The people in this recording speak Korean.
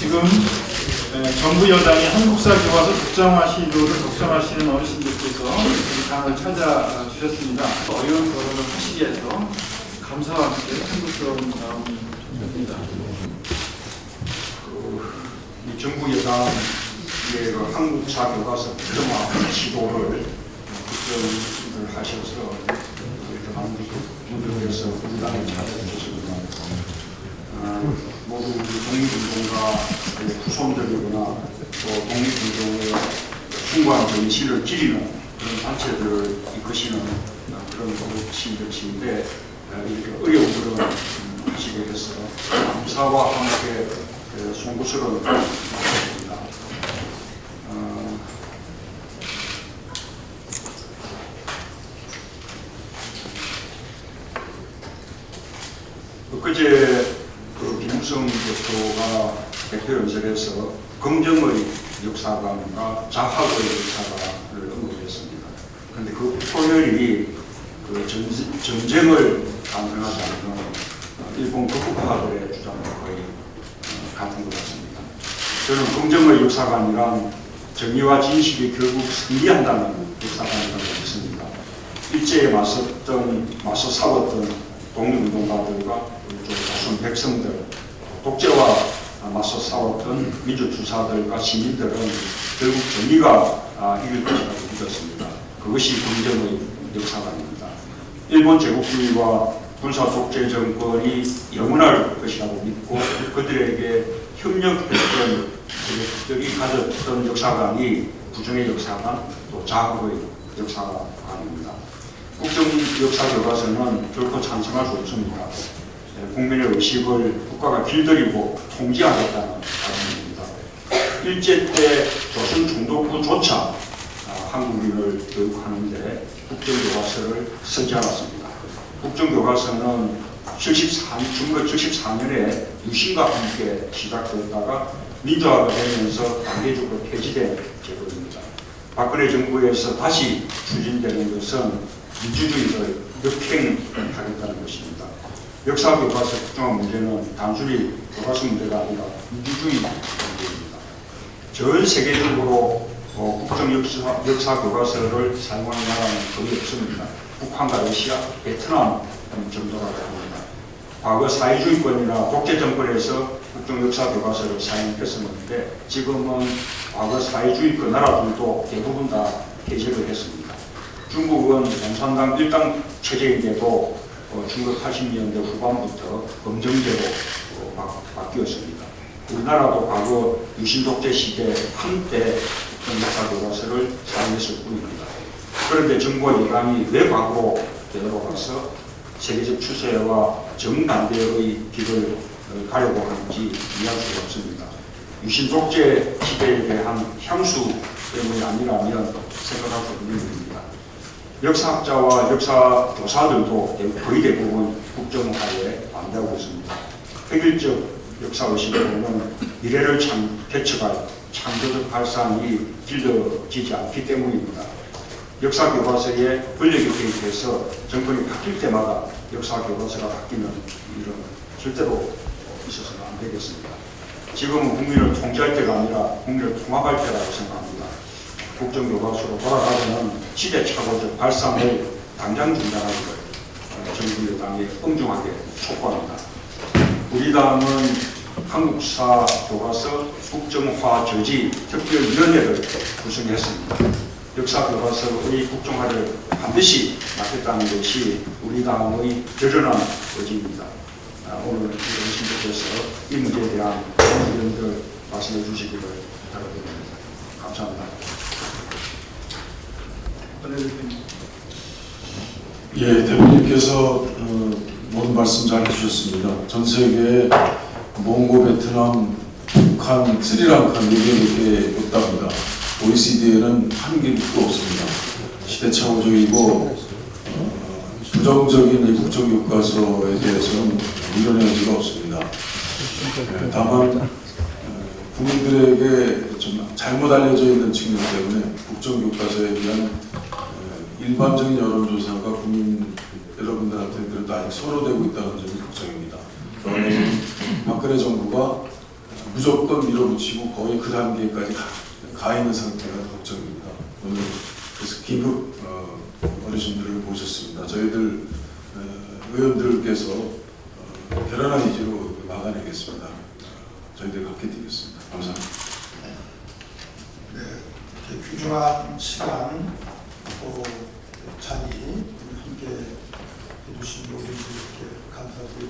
지금 정부 여당이 한국사 교과서 국정화 시도를 걱정하시는 어르신들께서 이 당을 찾아주셨습니다. 어려운 걸음을 하시기 위해서 감사와 함께 한국스러운 마음이 듭니다. 이 정부 여당의 한국사 교과서 국정화 시도를 걱정을 하셔서 많은 분들께서 우리 당에 찾아주셨습니다. 모두 독립운동가 후손들이거나 또 독립운동의 숭고한 전시를 기리는 그런 단체들을 이끄시는 그런 어르신들이신데 이렇게 어려운 그런 하시게 돼서 감사와 함께 송구스러운 말씀입니다. 그제 김무성 교수가 대표연설에서 긍정의 역사관과 자학의 역사관을 언급했습니다. 그런데 그 표현이 전쟁을 감상하지 않는 일본 극우파들의 주장과 거의 같은 것 같습니다. 저는 긍정의 역사관이란 정의와 진실이 결국 승리한다는 역사관이라고 믿습니다. 일제에 맞서 싸웠던 독립운동가들과 조선 백성들, 독재와 맞서 싸웠던 민주투사들과 시민들은 결국 정의가 이길 것이라고 믿었습니다. 그것이 긍정의 역사관입니다. 일본 제국주의와 군사 독재 정권이 영원할 것이라고 믿고 그들에게 협력했던 세력들이 가졌던 역사관이 부정의 역사관, 또 자학의 역사관입니다. 국정 역사 교과서는 결코 찬성할 수 없습니다. 국민의 의식을 국가가 길들이고 통제하겠다는 말씀입니다. 일제 때 조선 총독부조차 한국인을 교육하는데 국정교과서를 쓰지 않았습니다. 국정교과서는 1974년에 유신과 함께 시작되었다가 민주화가 되면서 단계적으로 폐지된 제도입니다. 박근혜 정부에서 다시 추진되는 것은 민주주의를 역행하겠다는 것입니다. 역사교과서 국정화 문제는 단순히 교과서 문제가 아니라 민주주의 문제입니다. 전 세계적으로 국정역사교과서를 사용하는 나라는 거의 없습니다. 북한과 러시아, 베트남 정도라고 합니다. 과거 사회주의권이나 독재정권에서 국정역사교과서를 사용했었는데 지금은 과거 사회주의권 나라들도 대부분 다 폐지를 했습니다. 중국은 공산당 일당 체제인데도 1980년대 후반부터 검정제로 바뀌었습니다. 우리나라도 과거 유신독재 시대 한때 역사교과서를 사용했을 뿐입니다. 그런데 정부와 여당이 왜 과거로 되돌아가서 세계적 추세와 정반대의 길을 가려고 하는지 이해할 수가 없습니다. 유신독재 시대에 대한 향수 때문이 아니라면 생각할 수 없는 일입니다. 역사학자와 역사교사들도 거의 대부분 국정화에 반대하고 있습니다. 획일적 역사의식으로는 미래를 개척할 창조적 발상이 길러지지 않기 때문입니다. 역사교과서에 권력이 개입해서 정권이 바뀔 때마다 역사교과서가 바뀌는 일은 절대로 있어서는 안 되겠습니다. 지금은 국민을 통제할 때가 아니라 국민을 통합할 때라고 생각합니다. 국정교과서로 돌아가려는 시대착오적 발상을 당장 중단하는 것 정부 여당에 엄중하게 촉구합니다. 우리 당은 한국사 교과서 국정화 저지 특별위원회를 구성했습니다. 역사교과서의 국정화를 반드시 막겠다는 것이 우리 당의 결연한 의지입니다. 오늘 어르신들께서 이 문제에 대한 의견들 말씀해 주시기를 부탁드립니다. 감사합니다. 예, 대표님께서 모든 말씀 잘 해주셨습니다. 전 세계에 몽고, 베트남, 북한, 스리랑카 4개밖에 없답니다. OECD에는 한 개국도 없습니다. 시대착오적이고 부정적인 이 국정교과서에 대해서는 밀어낼 여지가 없습니다. 다만 국민들에게 좀 잘못 알려져 있는 측면 때문에 국정교과서에 대한 일반적인 여론조사가 국민 여러분들한테는 그래도 아직 소로되고 있다는 점이 걱정입니다. 박근혜 정부가 무조건 밀어붙이고 거의 그 단계까지 가 있는 상태가 걱정입니다. 오늘 그래서 긴급 어르신들을 모셨습니다. 저희들 의원들께서 결연한 의지로 막아내겠습니다. 저희들 그렇게 드리겠습니다. 감사합니다. 네, 이렇게 귀중한 시간 또 자리 함께 해주신 모든 분들께 감사드리고